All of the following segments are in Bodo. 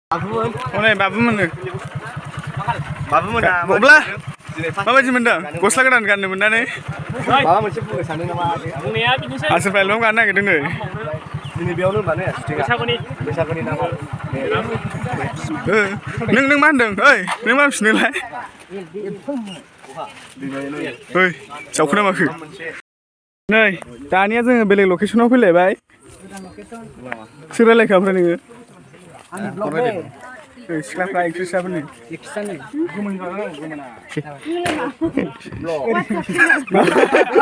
Hनै बाबुमोननो अब्ला माबायदि मोनदों गस्ला गोदान गाननो मोननानै माबा मोनसे बुंनो सानदों नामा बुंनाया बिदिनोसै आसोरफायल' गाननो नागिरदों नै दिनै बेयावनो होनबा ने बैसागुनि नामाव नों मा होनदों ओइ नों मा फिनोलाय ओइ जावखोना माखो नै दानिया जोङो बेलेग लकेसनाव फैलायबाय सोर रायलायखो ओमफ्राय नोङो सिख्लाफ्रा एक्ट्रिस जाबोनो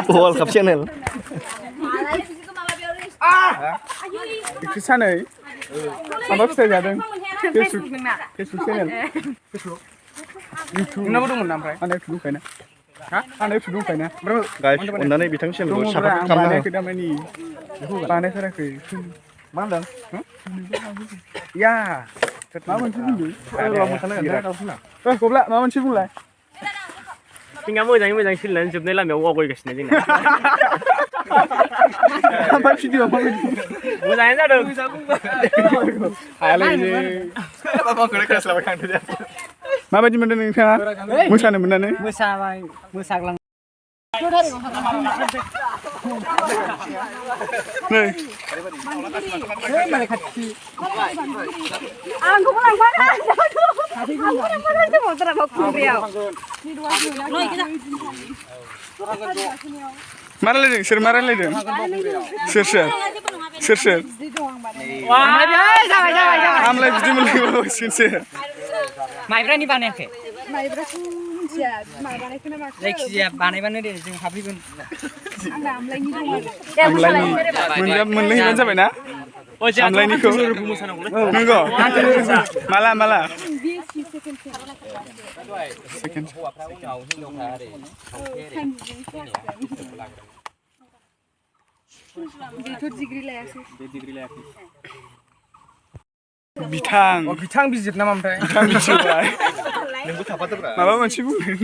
वर्ल्ड काप चेनेल एक्ट्रिस सानै माबा फिथाइ जादों फेसबुक चेनेल नोंनाबो दंमोन ना ओमफ्राय आंना इउटुब दंखायोना आंना इउटुब दंखायोना गाइस अननानै बिथां चेनेलखौ सापर्ट खालामना हो दामानि बानायथाराखै मा होनदों या मा मोनसे बुंदों गब्ला मा मोनसे बुंलाय जोंहा मोजाङै मोजां सोलिनानै जोबनाय लामायाव आवगायगासिनो जोंना ओमफ्राय भिडिअ माबायदि मोजाङैनो जादों हायालै माबायदि मोनदों नोंथाङा मोसानो मोननानै मोसाबाय मोसाग्लां नै आंखौबो लांफानो मा रायलायदों सोर मा रायलायदों सोर आमलाय बिदि मोनलायबावसिगोनसो माइब्रानि बानायाखै माइब्राखौ मिथिया माबानायखौ ना माखौ जायखिजाया बानायबानो दे जों हाबफैगोन आंना आमलायनि दं आमलायनि मोनलोंहैबानो जाबाय ना आमलायनिखौ नंगौ माला बिथां बिजिर नामा ओमफ्राय बिथां बिजिरबाय नोंबो थाफादोब्रा माबा मोनसे बुंदों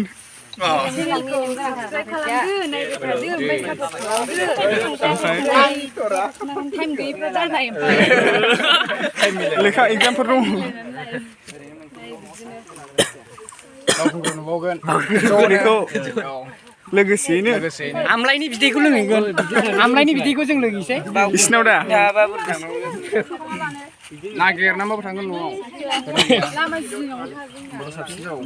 लेखा एग्जामफोर दं बेखौ लोगोसेयैनो आमलायनि बिदैखौ लोंहैगोन आमलायनि बिदैखौ जों लोंहैसै इसिनाव दा नागिरनानैबाबो थांगोन न'आव लामा जिङाव